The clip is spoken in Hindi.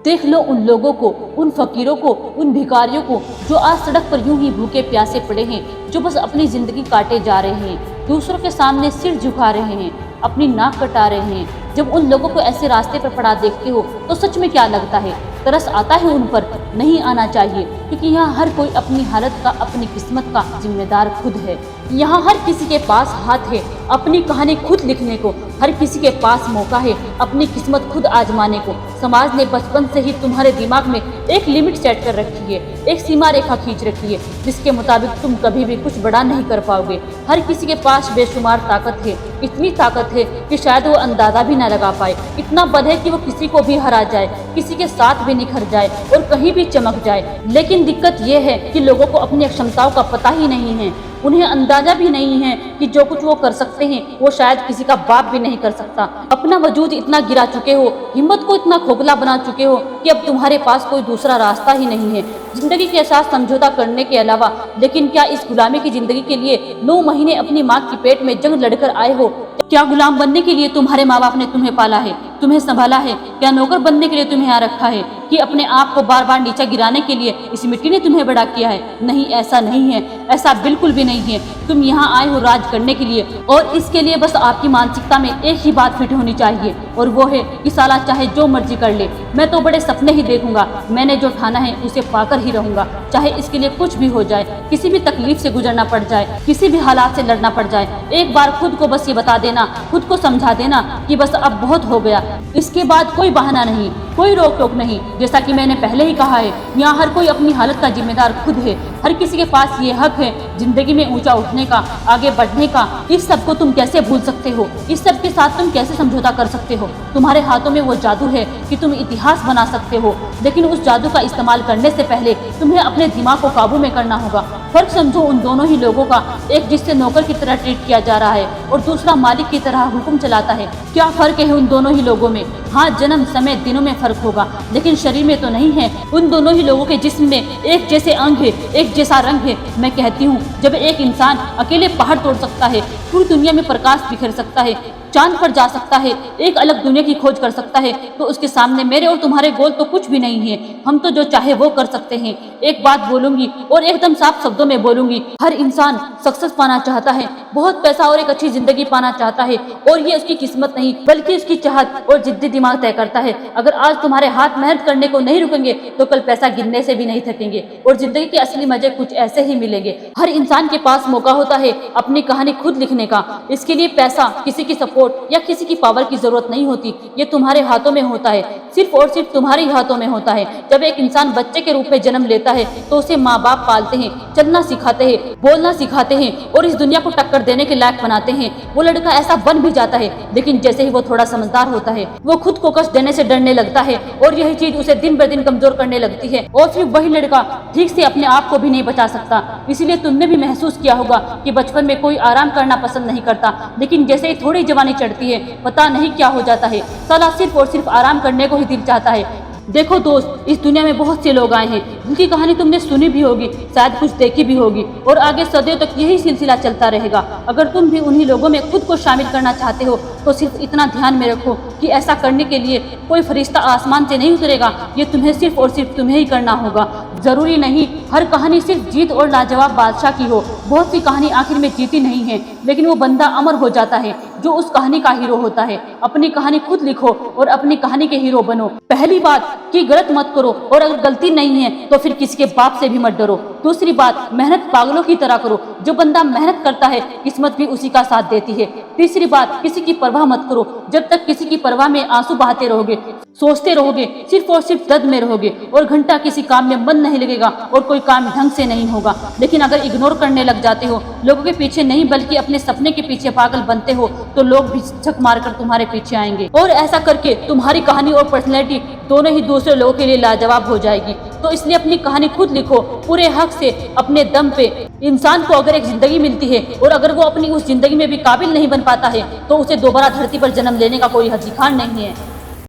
देख लो उन लोगों को, उन फकीरों को, उन भिखारियों को जो आज सड़क पर यूं ही भूखे प्यासे पड़े हैं, जो बस अपनी जिंदगी काटे जा रहे हैं, दूसरों के सामने सिर झुका रहे हैं, अपनी नाक कटा रहे हैं। जब उन लोगों को ऐसे रास्ते पर पड़ा देखते हो तो सच में क्या लगता है? तरस आता है उन पर? नहीं आना चाहिए, क्योंकि यहाँ हर कोई अपनी हालत का, अपनी किस्मत का जिम्मेदार खुद है। यहाँ हर किसी के पास हाथ है अपनी कहानी खुद लिखने को, हर किसी के पास मौका है अपनी किस्मत खुद आजमाने को। समाज ने बचपन से ही तुम्हारे दिमाग में एक लिमिट सेट कर रखी है, एक सीमा रेखा खींच रखी है, जिसके मुताबिक तुम कभी भी कुछ बड़ा नहीं कर पाओगे। हर किसी के पास बेशुमार ताकत है, इतनी ताकत है कि शायद वो अंदाजा भी न लगा पाए। इतना बल है कि वो किसी को भी हरा जाए, किसी के साथ भी निखर जाए और कहीं भी चमक जाए। लेकिन दिक्कत ये है कि लोगों को अपनी क्षमताओं का पता ही नहीं है। उन्हें अंदाजा भी नहीं है कि जो कुछ वो कर सकते हैं वो शायद किसी का बाप भी नहीं कर सकता। अपना वजूद इतना गिरा चुके हो, हिम्मत को इतना खोखला बना चुके हो कि अब तुम्हारे पास कोई दूसरा रास्ता ही नहीं है जिंदगी के साथ समझौता करने के अलावा। लेकिन क्या इस गुलामी की जिंदगी के लिए 9 महीने अपनी माँ की पेट में जंग लड़कर आए हो? क्या गुलाम बनने के लिए तुम्हारे माँ बाप ने तुम्हें पाला है, तुम्हें संभाला है? क्या नौकर बनने के लिए तुम्हें यहाँ रखा है कि अपने आप को बार बार नीचे गिराने के लिए इस मिट्टी ने तुम्हें बड़ा किया है? नहीं, ऐसा नहीं है, ऐसा बिल्कुल भी नहीं है। तुम यहाँ आए हो राज करने के लिए, और इसके लिए बस आपकी मानसिकता में एक ही बात फिट होनी चाहिए, और वो है कि साला चाहे जो मर्जी कर ले, मैं तो बड़े सपने ही देखूंगा, मैंने जो ठाना है उसे पाकर ही रहूंगा, चाहे इसके लिए कुछ भी हो जाए, किसी भी तकलीफ से गुजरना पड़ जाए, किसी भी हालात से लड़ना पड़ जाए। एक बार खुद को बस ये बता देना, खुद को समझा देना कि बस अब बहुत हो गया, इसके बाद कोई बहाना नहीं, कोई रोक टोक नहीं। जैसा कि मैंने पहले ही कहा है, यहाँ हर कोई अपनी हालत का जिम्मेदार खुद है। हर किसी के पास ये हक है जिंदगी में ऊंचा उठने का, आगे बढ़ने का। इस सब को तुम कैसे भूल सकते हो? इस सब के साथ तुम कैसे समझौता कर सकते हो? तुम्हारे हाथों में वो जादू है कि तुम इतिहास बना सकते हो, लेकिन उस जादू का इस्तेमाल करने से पहले तुम्हें अपने दिमाग को काबू में करना होगा। फर्क समझो उन दोनों ही लोगों का, एक जिससे नौकर की तरह ट्रीट किया जा रहा है और दूसरा मालिक की तरह हुक्म चलाता है। क्या फर्क है उन दोनों ही लोगों में? हाँ, जन्म, समय, दिनों में फर्क होगा, लेकिन शरीर में तो नहीं है। उन दोनों ही लोगों के जिस्म में एक जैसे अंग है, एक जैसा रंग है। मैं कहती हूँ, जब एक इंसान अकेले पहाड़ तोड़ सकता है, पूरी दुनिया में प्रकाश बिखेर सकता है, चांद पर जा सकता है, एक अलग दुनिया की खोज कर सकता है, तो उसके सामने मेरे और तुम्हारे गोल तो कुछ भी नहीं है। हम तो जो चाहे वो कर सकते हैं। एक बात बोलूंगी और एकदम साफ शब्दों में बोलूंगी, हर इंसान सक्सेस पाना चाहता है, बहुत पैसा और एक अच्छी जिंदगी पाना चाहता है, और ये उसकी किस्मत नहीं बल्कि उसकी चाहत और जिद्दी दिमाग तय करता है। अगर आज तुम्हारे हाथ मेहनत करने को नहीं रुकेंगे तो कल पैसा गिनने से भी नहीं थकेंगे, और जिंदगी के असली मजे कुछ ऐसे ही मिलेंगे। हर इंसान के पास मौका होता है अपनी कहानी खुद लिखने का। इसके लिए पैसा, किसी की सपोर्ट या किसी की पावर की जरूरत नहीं होती। ये तुम्हारे हाथों में होता है, सिर्फ और सिर्फ तुम्हारे ही हाथों में होता है। जब एक इंसान बच्चे के रूप में जन्म लेता है तो उसे माँ बाप पालते हैं, चलना सिखाते हैं, बोलना सिखाते हैं और इस दुनिया को टक्कर देने के लायक बनाते हैं। वो लड़का ऐसा बन भी जाता है, लेकिन जैसे ही वो थोड़ा समझदार होता है वो खुद को कष्ट देने से डरने लगता है, और यही चीज उसे दिन ब दिन कमजोर करने लगती है। और फिर वही लड़का ठीक से अपने आप को भी नहीं बचा सकता। इसीलिए तुमने भी महसूस किया होगा कि बचपन में कोई आराम करना पसंद नहीं करता, लेकिन जैसे ही थोड़ी जवानी चढ़ती है पता नहीं क्या हो जाता है, साला सिर्फ और सिर्फ आराम करने को ही दिल चाहता है। देखो दोस्त, इस दुनिया में बहुत से लोग आए हैं जिनकी कहानी तुमने सुनी भी होगी, शायद कुछ देखी भी होगी, और आगे सदियों तक यही सिलसिला चलता रहेगा। अगर तुम भी उन्हीं लोगों में खुद को शामिल करना चाहते हो तो सिर्फ इतना ध्यान में रखो कि ऐसा करने के लिए कोई फरिश्ता आसमान से नहीं उतरेगा, ये तुम्हें सिर्फ और सिर्फ तुम्हें ही करना होगा। जरूरी नहीं हर कहानी सिर्फ जीत और लाजवाब बादशाह की हो। बहुत सी कहानी आखिर में जीती नहीं है, लेकिन वो बंदा अमर हो जाता है जो उस कहानी का हीरो होता है। अपनी कहानी खुद लिखो और अपनी कहानी के हीरो बनो। पहली बात कि गलत मत करो, और अगर गलती नहीं है तो फिर किसी के बाप से भी मत डरो। दूसरी बात, मेहनत पागलों की तरह करो। जो बंदा मेहनत करता है किस्मत भी उसी का साथ देती है। तीसरी बात, किसी की परवाह मत करो। जब तक किसी की परवाह में आंसू बहाते रहोगे, सोचते रहोगे, सिर्फ और सिर्फ दर्द में रहोगे, और घंटा किसी काम में मन नहीं लगेगा और कोई काम ढंग से नहीं होगा। लेकिन अगर इग्नोर करने लग जाते हो, लोगों के पीछे नहीं बल्कि अपने सपने के पीछे पागल बनते हो, तो लोग भी झक मारकर तुम्हारे पीछे आएंगे, और ऐसा करके तुम्हारी कहानी और पर्सनैलिटी दोनों ही दूसरे लोगों के लिए लाजवाब हो जाएगी। तो इसलिए अपनी कहानी खुद लिखो पूरे हक से, अपने दम पे। इंसान को अगर एक जिंदगी मिलती है और अगर वो अपनी उस जिंदगी में भी काबिल नहीं बन पाता है तो उसे दोबारा धरती पर जन्म लेने का कोई अधिकार नहीं है।